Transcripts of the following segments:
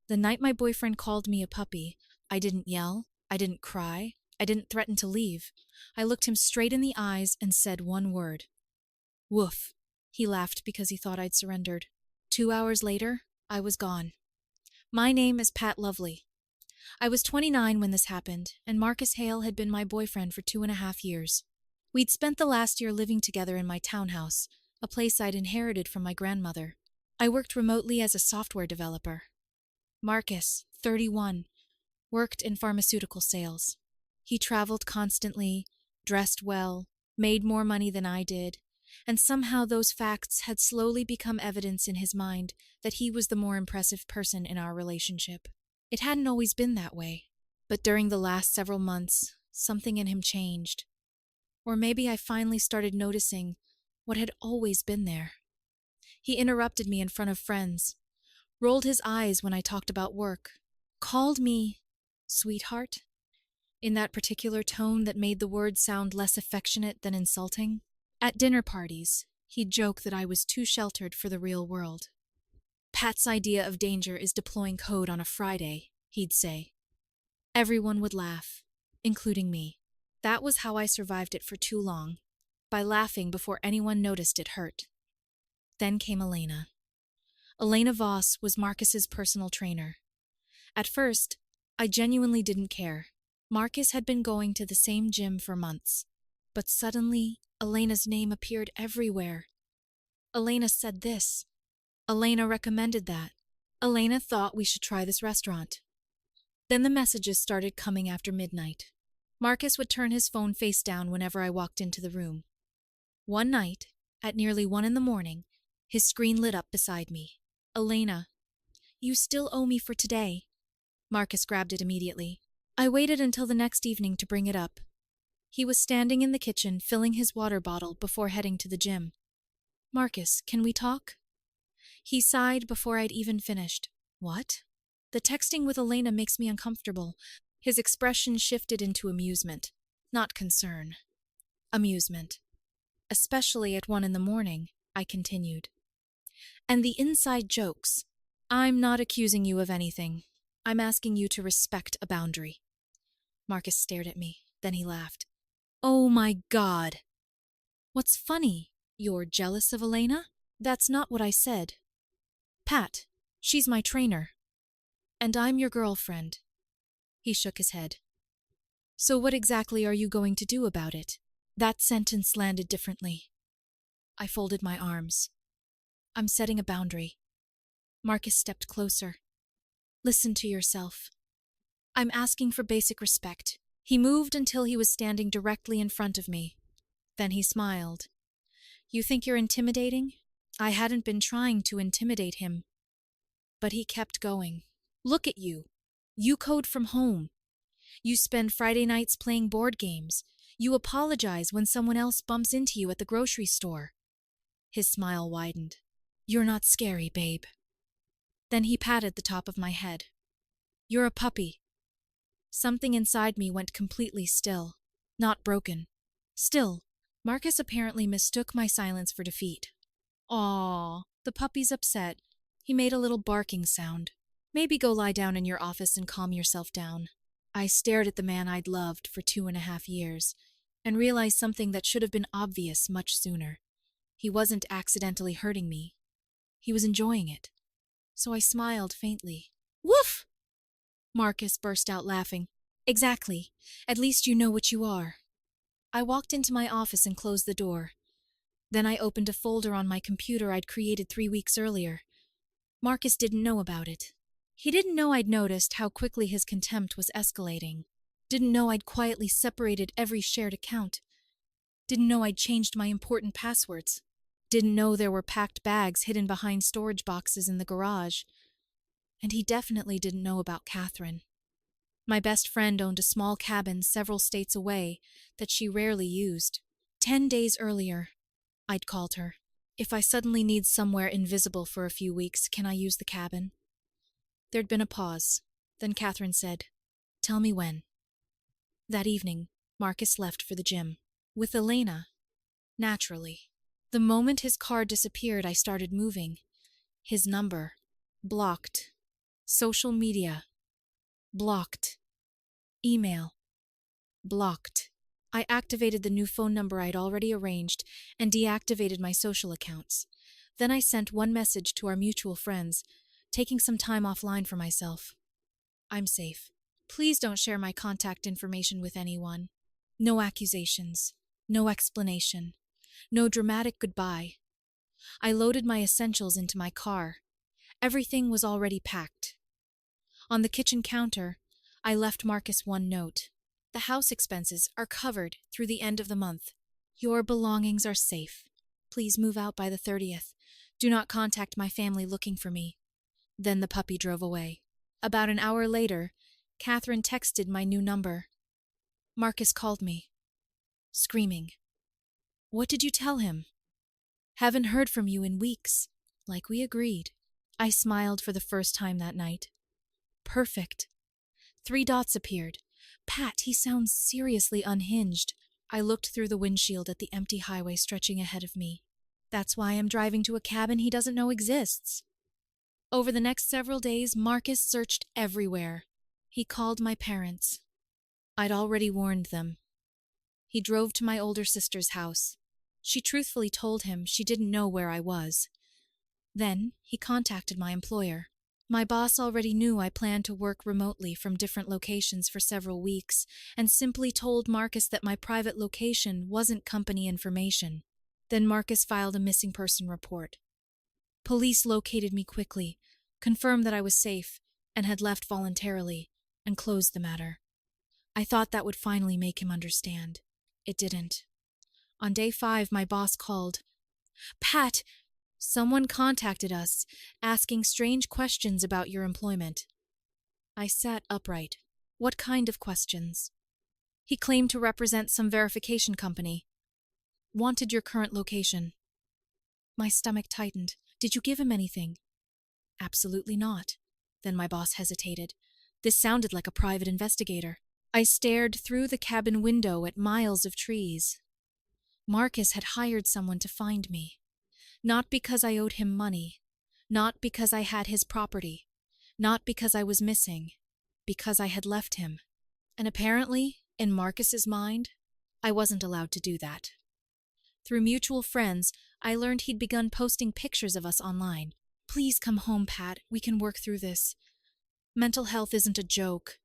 The night my boyfriend called me a puppy, I didn't yell, I didn't cry, I didn't threaten to leave. I looked him straight in the eyes and said one word. Woof. He laughed because he thought I'd surrendered. 2 hours later, I was gone. My name is Pat Lovely. I was 29 when this happened, and Marcus Hale had been my boyfriend for 2.5 years. We'd spent the last year living together in my townhouse, a place I'd inherited from my grandmother. I worked remotely as a software developer. Marcus, 31, worked in pharmaceutical sales. He traveled constantly, dressed well, made more money than I did, and somehow those facts had slowly become evidence in his mind that he was the more impressive person in our relationship. It hadn't always been that way, but during the last several months, something in him changed. Or maybe I finally started noticing what had always been there. He interrupted me in front of friends, rolled his eyes when I talked about work, called me sweetheart, in that particular tone that made the word sound less affectionate than insulting. At dinner parties, he'd joke that I was too sheltered for the real world. Pat's idea of danger is deploying code on a Friday, he'd say. Everyone would laugh, including me. That was how I survived it for too long, by laughing before anyone noticed it hurt. Then came Elena. Elena Voss was Marcus's personal trainer. At first, I genuinely didn't care. Marcus had been going to the same gym for months, but suddenly, Elena's name appeared everywhere. Elena said this. Elena recommended that. Elena thought we should try this restaurant. Then the messages started coming after midnight. Marcus would turn his phone face down whenever I walked into the room. One night, at nearly 1 a.m, his screen lit up beside me. Elena, you still owe me for today. Marcus grabbed it immediately. I waited until the next evening to bring it up. He was standing in the kitchen filling his water bottle before heading to the gym. Marcus, can we talk? He sighed before I'd even finished. What? The texting with Elena makes me uncomfortable. His expression shifted into amusement, not concern. Amusement. Especially at 1 a.m, I continued. And the inside jokes. I'm not accusing you of anything. I'm asking you to respect a boundary. Marcus stared at me, then he laughed. Oh my God! What's funny? You're jealous of Elena? That's not what I said. Pat, she's my trainer. And I'm your girlfriend. He shook his head. So what exactly are you going to do about it? That sentence landed differently. I folded my arms. I'm setting a boundary. Marcus stepped closer. Listen to yourself. I'm asking for basic respect. He moved until he was standing directly in front of me. Then he smiled. You think you're intimidating? I hadn't been trying to intimidate him. But he kept going. Look at you. You code from home. You spend Friday nights playing board games. You apologize when someone else bumps into you at the grocery store. His smile widened. You're not scary, babe. Then he patted the top of my head. You're a puppy. Something inside me went completely still, not broken. Still, Marcus apparently mistook my silence for defeat. Aw, the puppy's upset. He made a little barking sound. Maybe go lie down in your office and calm yourself down. I stared at the man I'd loved for 2.5 years and realized something that should have been obvious much sooner. He wasn't accidentally hurting me. He was enjoying it. So I smiled faintly. Woof! Marcus burst out laughing. Exactly. At least you know what you are. I walked into my office and closed the door. Then I opened a folder on my computer I'd created 3 weeks earlier. Marcus didn't know about it. He didn't know I'd noticed how quickly his contempt was escalating. Didn't know I'd quietly separated every shared account. Didn't know I'd changed my important passwords. Didn't know there were packed bags hidden behind storage boxes in the garage. And he definitely didn't know about Catherine. My best friend owned a small cabin several states away that she rarely used. 10 days earlier, I'd called her. If I suddenly need somewhere invisible for a few weeks, can I use the cabin? There'd been a pause. Then Catherine said, Tell me when. That evening, Marcus left for the gym. With Elena. Naturally. The moment his car disappeared, I started moving. His number. Blocked. Social media. Blocked. Email. Blocked. I activated the new phone number I'd already arranged and deactivated my social accounts. Then I sent one message to our mutual friends, taking some time offline for myself. I'm safe. Please don't share my contact information with anyone. No accusations. No explanation. No dramatic goodbye. I loaded my essentials into my car. Everything was already packed. On the kitchen counter, I left Marcus one note. The house expenses are covered through the end of the month. Your belongings are safe. Please move out by the 30th. Do not contact my family looking for me. Then the puppy drove away. About an hour later, Catherine texted my new number. Marcus called me, screaming. What did you tell him? Haven't heard from you in weeks, like we agreed. I smiled for the first time that night. Perfect. 3 dots appeared. Pat, he sounds seriously unhinged. I looked through the windshield at the empty highway stretching ahead of me. That's why I'm driving to a cabin he doesn't know exists. Over the next several days, Marcus searched everywhere. He called my parents. I'd already warned them. He drove to my older sister's house. She truthfully told him she didn't know where I was. Then he contacted my employer. My boss already knew I planned to work remotely from different locations for several weeks and simply told Marcus that my private location wasn't company information. Then Marcus filed a missing person report. Police located me quickly, confirmed that I was safe and had left voluntarily, and closed the matter. I thought that would finally make him understand. It didn't. On day 5, my boss called. Pat, someone contacted us, asking strange questions about your employment. I sat upright. What kind of questions? He claimed to represent some verification company. Wanted your current location. My stomach tightened. Did you give him anything? Absolutely not. Then my boss hesitated. This sounded like a private investigator. I stared through the cabin window at miles of trees. Marcus had hired someone to find me. Not because I owed him money. Not because I had his property. Not because I was missing. Because I had left him. And apparently, in Marcus's mind, I wasn't allowed to do that. Through mutual friends, I learned he'd begun posting pictures of us online. Please come home, Pat. We can work through this. Mental health isn't a joke.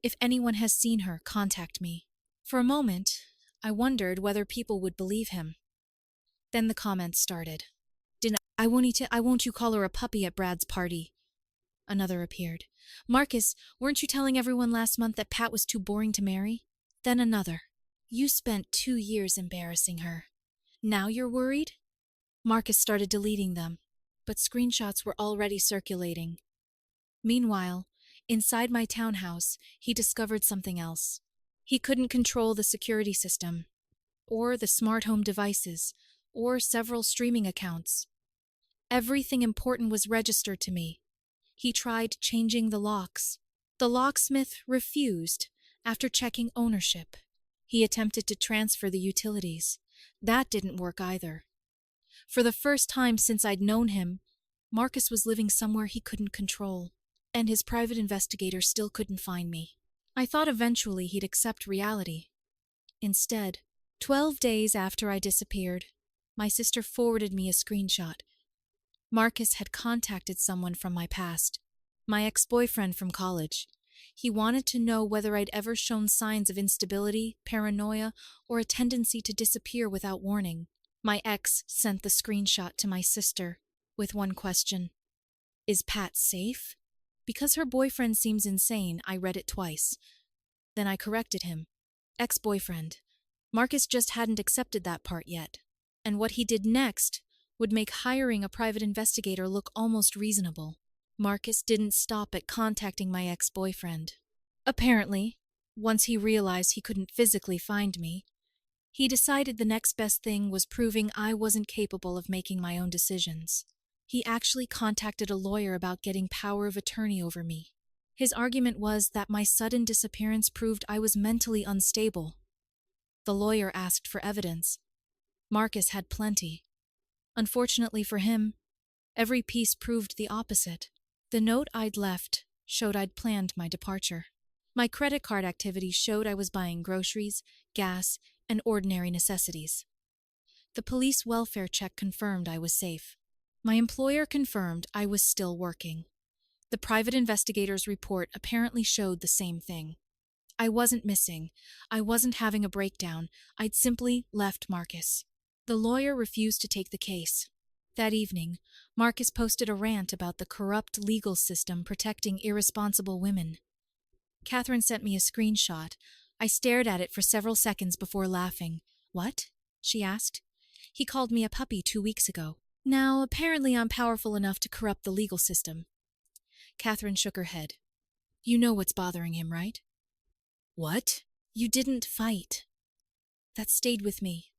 If anyone has seen her, contact me. For a moment, I wondered whether people would believe him. Then the comments started. I won't you call her a puppy at Brad's party? Another appeared. Marcus, weren't you telling everyone last month that Pat was too boring to marry? Then another. You spent 2 years embarrassing her. Now you're worried? Marcus started deleting them, but screenshots were already circulating. Meanwhile, inside my townhouse, he discovered something else. He couldn't control the security system, or the smart home devices, or several streaming accounts. Everything important was registered to me. He tried changing the locks. The locksmith refused after checking ownership. He attempted to transfer the utilities. That didn't work either. For the first time since I'd known him, Marcus was living somewhere he couldn't control, and his private investigator still couldn't find me. I thought eventually he'd accept reality. Instead, 12 days after I disappeared, my sister forwarded me a screenshot. Marcus had contacted someone from my past, my ex-boyfriend from college. He wanted to know whether I'd ever shown signs of instability, paranoia, or a tendency to disappear without warning. My ex sent the screenshot to my sister with one question. Is Pat safe? Because her boyfriend seems insane, I read it twice. Then I corrected him. Ex-boyfriend. Marcus just hadn't accepted that part yet. And what he did next would make hiring a private investigator look almost reasonable. Marcus didn't stop at contacting my ex-boyfriend. Apparently, once he realized he couldn't physically find me, he decided the next best thing was proving I wasn't capable of making my own decisions. He actually contacted a lawyer about getting power of attorney over me. His argument was that my sudden disappearance proved I was mentally unstable. The lawyer asked for evidence. Marcus had plenty. Unfortunately for him, every piece proved the opposite. The note I'd left showed I'd planned my departure. My credit card activity showed I was buying groceries, gas, and ordinary necessities. The police welfare check confirmed I was safe. My employer confirmed I was still working. The private investigator's report apparently showed the same thing. I wasn't missing. I wasn't having a breakdown. I'd simply left Marcus. The lawyer refused to take the case. That evening, Marcus posted a rant about the corrupt legal system protecting irresponsible women. Catherine sent me a screenshot. I stared at it for several seconds before laughing. "What?" she asked. "He called me a puppy 2 weeks ago. Now, apparently I'm powerful enough to corrupt the legal system." Catherine shook her head. "You know what's bothering him, right?" "What?" "You didn't fight." That stayed with me.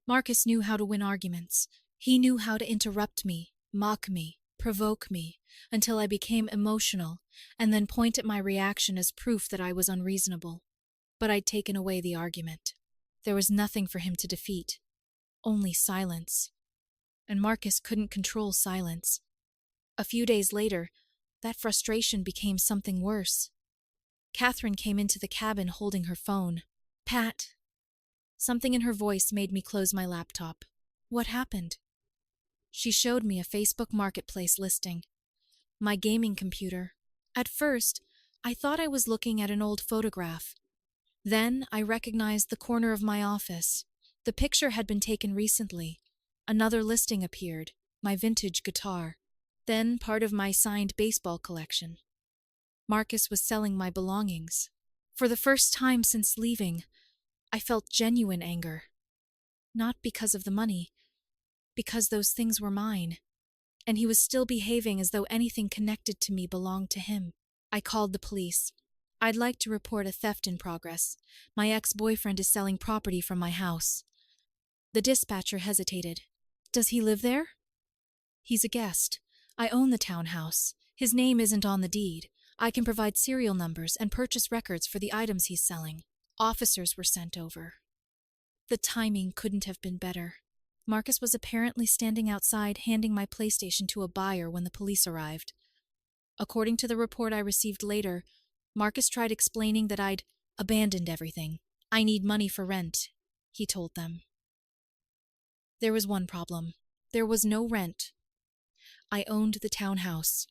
Marcus knew how to win arguments. He knew how to interrupt me, mock me, provoke me, until I became emotional, and then point at my reaction as proof that I was unreasonable. But I'd taken away the argument. There was nothing for him to defeat. Only silence. And Marcus couldn't control silence. A few days later, that frustration became something worse. Catherine came into the cabin holding her phone. "Pat." Something in her voice made me close my laptop. "What happened?" She showed me a Facebook Marketplace listing. My gaming computer. At first, I thought I was looking at an old photograph. Then I recognized the corner of my office. The picture had been taken recently. Another listing appeared, my vintage guitar. Then part of my signed baseball collection. Marcus was selling my belongings. For the first time since leaving, I felt genuine anger. Not because of the money, because those things were mine, and he was still behaving as though anything connected to me belonged to him. I called the police. "I'd like to report a theft in progress. My ex-boyfriend is selling property from my house." The dispatcher hesitated. "Does he live there?" "He's a guest. I own the townhouse. His name isn't on the deed. I can provide serial numbers and purchase records for the items he's selling." Officers were sent over. The timing couldn't have been better. Marcus was apparently standing outside handing my PlayStation to a buyer when the police arrived. According to the report I received later, Marcus tried explaining that I'd abandoned everything. "I need money for rent," he told them. There was one problem. There was no rent. I owned the townhouse.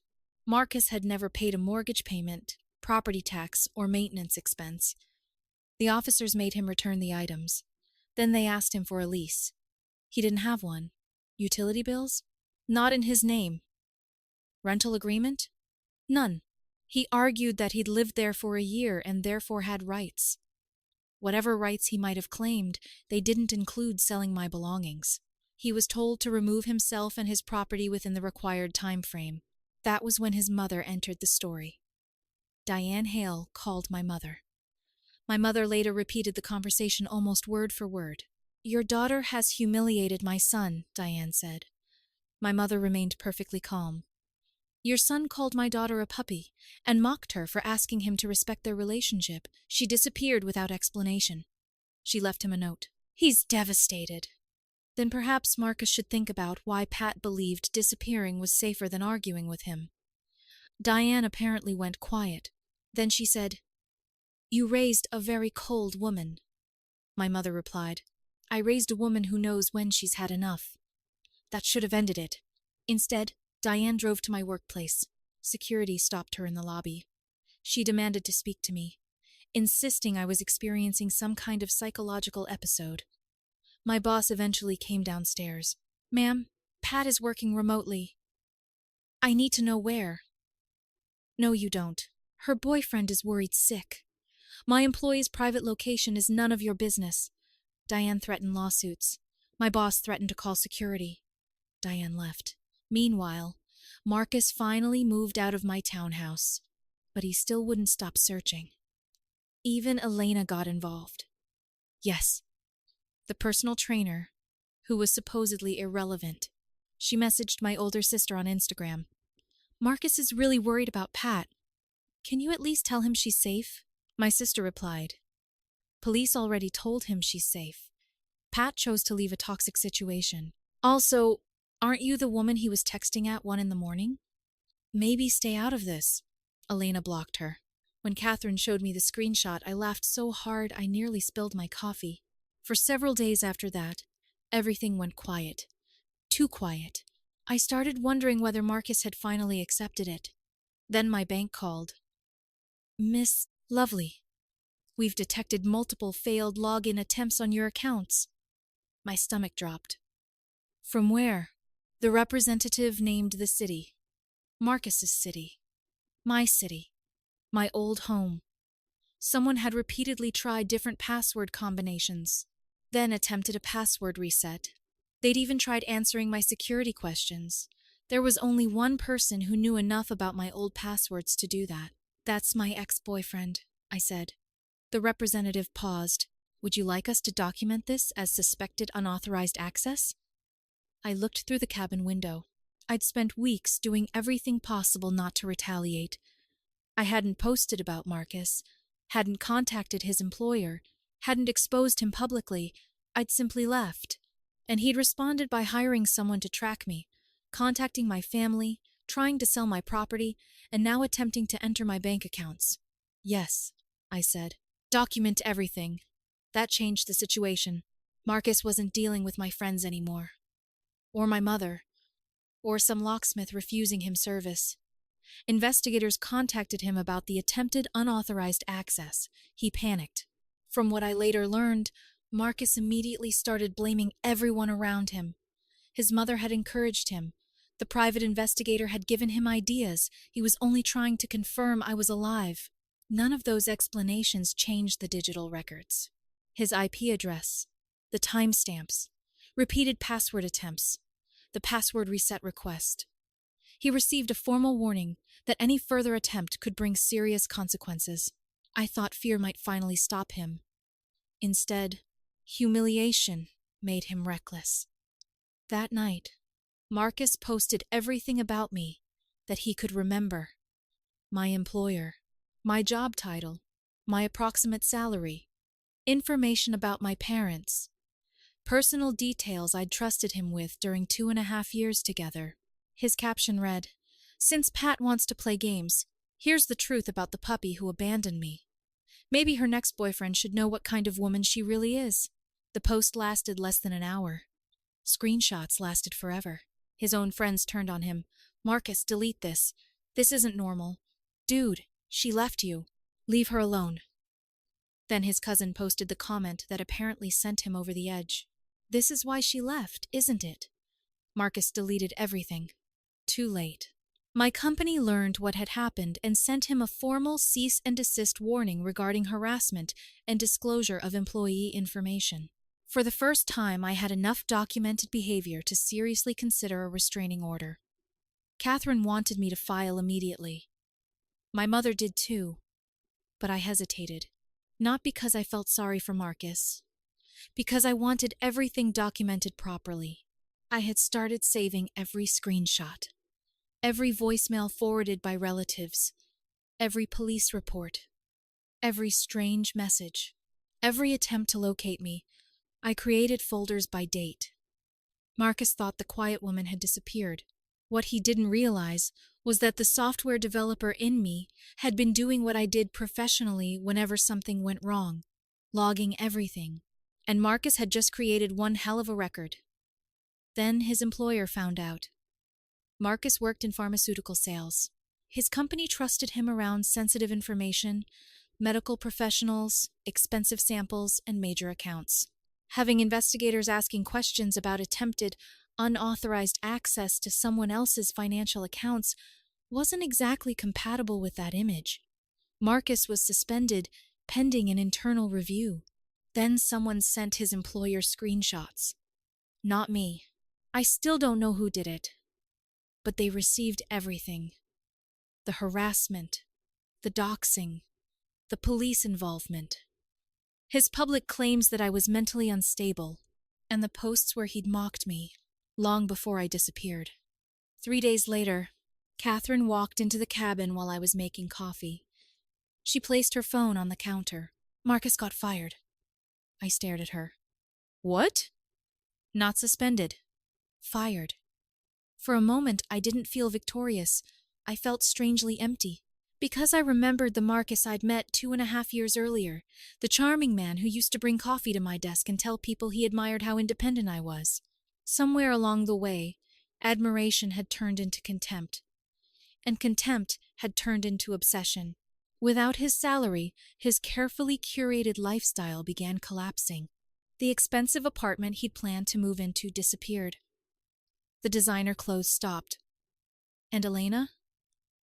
Marcus had never paid a mortgage payment, property tax, or maintenance expense. The officers made him return the items. Then they asked him for a lease. He didn't have one. Utility bills? Not in his name. Rental agreement? None. He argued that he'd lived there for a year and therefore had rights. Whatever rights he might have claimed, they didn't include selling my belongings. He was told to remove himself and his property within the required time frame. That was when his mother entered the story. Diane Hale called my mother. My mother later repeated the conversation almost word for word. "Your daughter has humiliated my son," Diane said. My mother remained perfectly calm. "Your son called my daughter a puppy and mocked her for asking him to respect their relationship. She disappeared without explanation." She left him a note. "He's devastated." Then perhaps Marcus should think about why Pat believed disappearing was safer than arguing with him. Diane apparently went quiet. Then she said, "You raised a very cold woman." My mother replied, "I raised a woman who knows when she's had enough." That should have ended it. Instead, Diane drove to my workplace. Security stopped her in the lobby. She demanded to speak to me, insisting I was experiencing some kind of psychological episode. My boss eventually came downstairs. "Ma'am, Pat is working remotely." "I need to know where." "No, you don't. Her boyfriend is worried sick. My employee's private location is none of your business." Diane threatened lawsuits. My boss threatened to call security. Diane left. Meanwhile, Marcus finally moved out of my townhouse, but he still wouldn't stop searching. Even Elena got involved. Yes, the personal trainer, who was supposedly irrelevant. She messaged my older sister on Instagram. "Marcus is really worried about Pat. Can you at least tell him she's safe?" My sister replied, "Police already told him she's safe. Pat chose to leave a toxic situation. Also, aren't you the woman he was texting at 1 in the morning?" Maybe stay out of this. Elena blocked her. When Catherine showed me the screenshot, I laughed so hard I nearly spilled my coffee. For several days after that, everything went quiet. Too quiet. I started wondering whether Marcus had finally accepted it. Then my bank called. Miss Lovely, we've detected multiple failed login attempts on your accounts. My stomach dropped. From where? The representative named the city. Marcus's city. My city. My old home. Someone had repeatedly tried different password combinations, then attempted a password reset. They'd even tried answering my security questions. There was only one person who knew enough about my old passwords to do that. That's my ex-boyfriend, I said. The representative paused. Would you like us to document this as suspected unauthorized access? I looked through the cabin window. I'd spent weeks doing everything possible not to retaliate. I hadn't posted about Marcus, hadn't contacted his employer, hadn't exposed him publicly. I'd simply left. And he'd responded by hiring someone to track me, contacting my family, trying to sell my property, and now attempting to enter my bank accounts. Yes, I said. Document everything. That changed the situation. Marcus wasn't dealing with my friends anymore. Or my mother. Or some locksmith refusing him service. Investigators contacted him about the attempted unauthorized access. He panicked. From what I later learned, Marcus immediately started blaming everyone around him. His mother had encouraged him. The private investigator had given him ideas. He was only trying to confirm I was alive. None of those explanations changed the digital records. His IP address, the timestamps, repeated password attempts, the password reset request. He received a formal warning that any further attempt could bring serious consequences. I thought fear might finally stop him. Instead, humiliation made him reckless. That night, Marcus posted everything about me that he could remember. My employer, my job title, my approximate salary, information about my parents, personal details I'd trusted him with during 2.5 years together. His caption read, "Since Pat wants to play games, here's the truth about the puppy who abandoned me. Maybe her next boyfriend should know what kind of woman she really is." The post lasted less than an hour. Screenshots lasted forever. His own friends turned on him. "Marcus, delete this. This isn't normal. Dude, she left you. Leave her alone." Then his cousin posted the comment that apparently sent him over the edge. "This is why she left, isn't it?" Marcus deleted everything. Too late. My company learned what had happened and sent him a formal cease and desist warning regarding harassment and disclosure of employee information. For the first time, I had enough documented behavior to seriously consider a restraining order. Catherine wanted me to file immediately. My mother did too, but I hesitated. Not because I felt sorry for Marcus, because I wanted everything documented properly. I had started saving every screenshot, every voicemail forwarded by relatives, every police report, every strange message, every attempt to locate me. I created folders by date. Marcus thought the quiet woman had disappeared. What he didn't realize was that the software developer in me had been doing what I did professionally whenever something went wrong, logging everything. And Marcus had just created one hell of a record. Then his employer found out. Marcus worked in pharmaceutical sales. His company trusted him around sensitive information, medical professionals, expensive samples, and major accounts. Having investigators asking questions about attempted, unauthorized access to someone else's financial accounts wasn't exactly compatible with that image. Marcus was suspended, pending an internal review. Then someone sent his employer screenshots. Not me. I still don't know who did it. But they received everything. The harassment, the doxing, the police involvement. His public claims that I was mentally unstable, and the posts where he'd mocked me, long before I disappeared. 3 days later, Catherine walked into the cabin while I was making coffee. She placed her phone on the counter. "Marcus got fired." I stared at her. "What?" "Not suspended. Fired." For a moment, I didn't feel victorious. I felt strangely empty. Because I remembered the Marcus I'd met 2.5 years earlier, the charming man who used to bring coffee to my desk and tell people he admired how independent I was. Somewhere along the way, admiration had turned into contempt, and contempt had turned into obsession. Without his salary, his carefully curated lifestyle began collapsing. The expensive apartment he'd planned to move into disappeared. The designer clothes stopped. And Elena?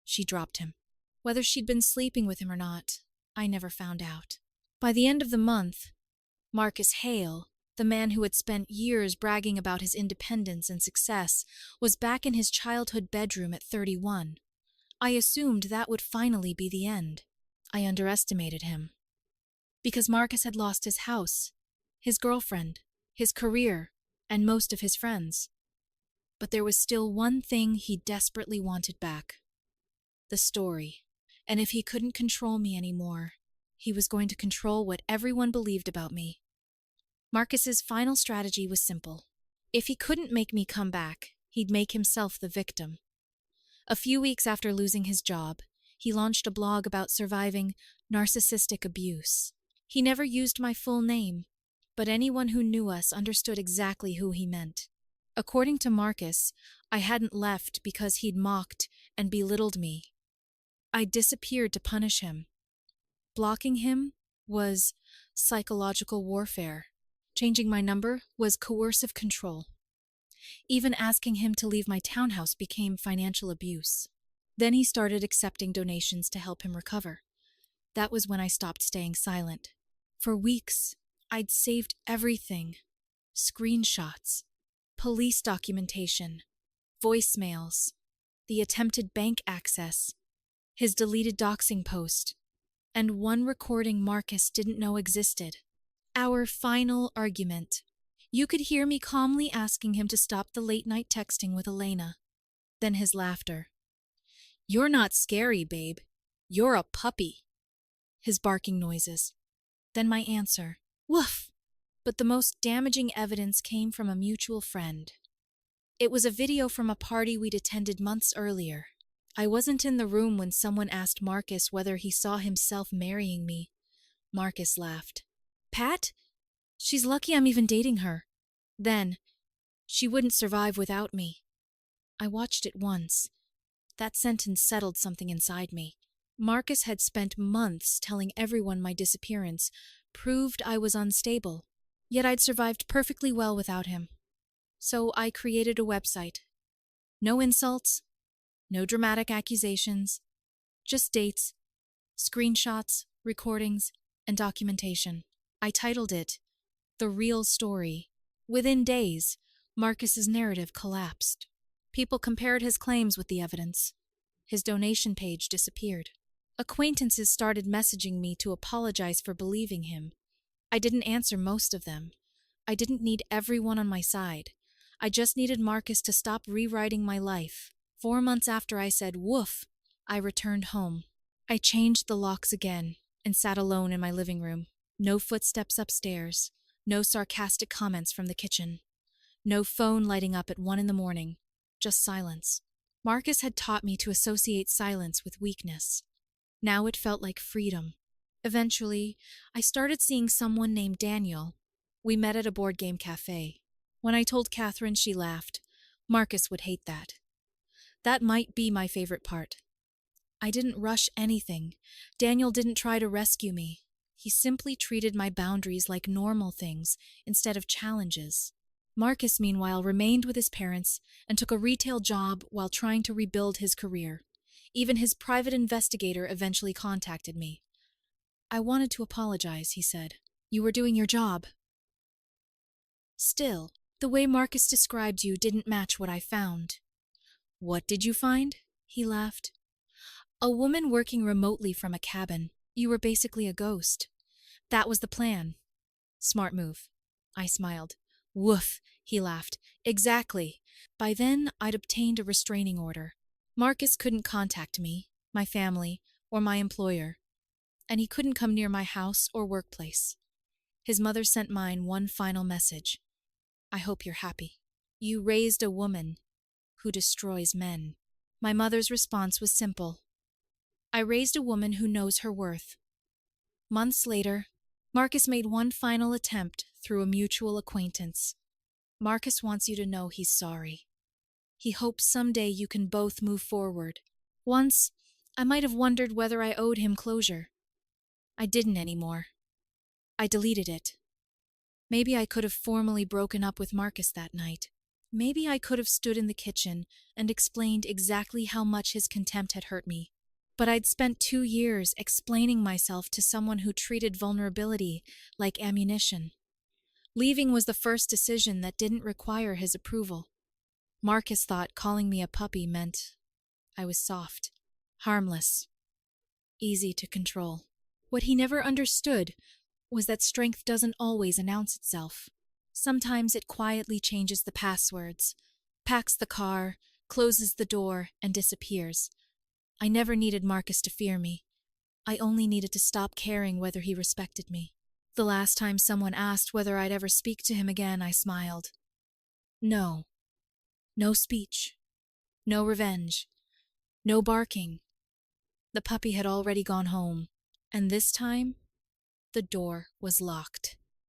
She dropped him. Whether she'd been sleeping with him or not, I never found out. By the end of the month, Marcus Hale, the man who had spent years bragging about his independence and success, was back in his childhood bedroom at 31. I assumed that would finally be the end. I underestimated him. Because Marcus had lost his house, his girlfriend, his career, and most of his friends. But there was still one thing he desperately wanted back. The story. And if he couldn't control me anymore, he was going to control what everyone believed about me. Marcus's final strategy was simple. If he couldn't make me come back, he'd make himself the victim. A few weeks after losing his job, he launched a blog about surviving narcissistic abuse. He never used my full name, but anyone who knew us understood exactly who he meant. According to Marcus, I hadn't left because he'd mocked and belittled me. I disappeared to punish him. Blocking him was psychological warfare. Changing my number was coercive control. Even asking him to leave my townhouse became financial abuse. Then he started accepting donations to help him recover. That was when I stopped staying silent. For weeks, I'd saved everything. Screenshots, police documentation, voicemails, the attempted bank access, his deleted doxing post, and one recording Marcus didn't know existed. Our final argument. You could hear me calmly asking him to stop the late-night texting with Elena. Then his laughter. "You're not scary, babe. You're a puppy." His barking noises. Then my answer. "Woof." But the most damaging evidence came from a mutual friend. It was a video from a party we'd attended months earlier. I wasn't in the room when someone asked Marcus whether he saw himself marrying me. Marcus laughed. "Pat? She's lucky I'm even dating her." Then, "She wouldn't survive without me." I watched it once. That sentence settled something inside me. Marcus had spent months telling everyone my disappearance proved I was unstable, yet I'd survived perfectly well without him. So I created a website. No insults, no dramatic accusations, just dates, screenshots, recordings, and documentation. I titled it, The Real Story. Within days, Marcus's narrative collapsed. People compared his claims with the evidence. His donation page disappeared. Acquaintances started messaging me to apologize for believing him. I didn't answer most of them. I didn't need everyone on my side. I just needed Marcus to stop rewriting my life. 4 months after I said woof, I returned home. I changed the locks again and sat alone in my living room. No footsteps upstairs. No sarcastic comments from the kitchen. No phone lighting up at 1 a.m. Just silence. Marcus had taught me to associate silence with weakness. Now it felt like freedom. Eventually, I started seeing someone named Daniel. We met at a board game cafe. When I told Catherine, she laughed. Marcus would hate that. That might be my favorite part. I didn't rush anything. Daniel didn't try to rescue me. He simply treated my boundaries like normal things instead of challenges. Marcus, meanwhile, remained with his parents and took a retail job while trying to rebuild his career. Even his private investigator eventually contacted me. "I wanted to apologize," he said. "You were doing your job." Still, the way Marcus described you didn't match what I found. "What did you find?" He laughed. "A woman working remotely from a cabin. You were basically a ghost. That was the plan." "Smart move." I smiled. "Woof," he laughed. "Exactly. By then, I'd obtained a restraining order. Marcus couldn't contact me, my family, or my employer. And he couldn't come near my house or workplace. His mother sent mine one final message. "I hope you're happy. You raised a woman who destroys men." My mother's response was simple. I raised a woman who knows her worth. Months later, Marcus made one final attempt through a mutual acquaintance. Marcus wants you to know he's sorry. He hopes someday you can both move forward. Once, I might have wondered whether I owed him closure. I didn't anymore. I deleted it. Maybe I could have formally broken up with Marcus that night. Maybe I could have stood in the kitchen and explained exactly how much his contempt had hurt me. But I'd spent 2 years explaining myself to someone who treated vulnerability like ammunition. Leaving was the first decision that didn't require his approval. Marcus thought calling me a puppy meant I was soft, harmless, easy to control. What he never understood was that strength doesn't always announce itself. Sometimes it quietly changes the passwords, packs the car, closes the door, and disappears. I never needed Marcus to fear me. I only needed to stop caring whether he respected me. The last time someone asked whether I'd ever speak to him again, I smiled. No. No speech. No revenge. No barking. The puppy had already gone home, and this time, the door was locked.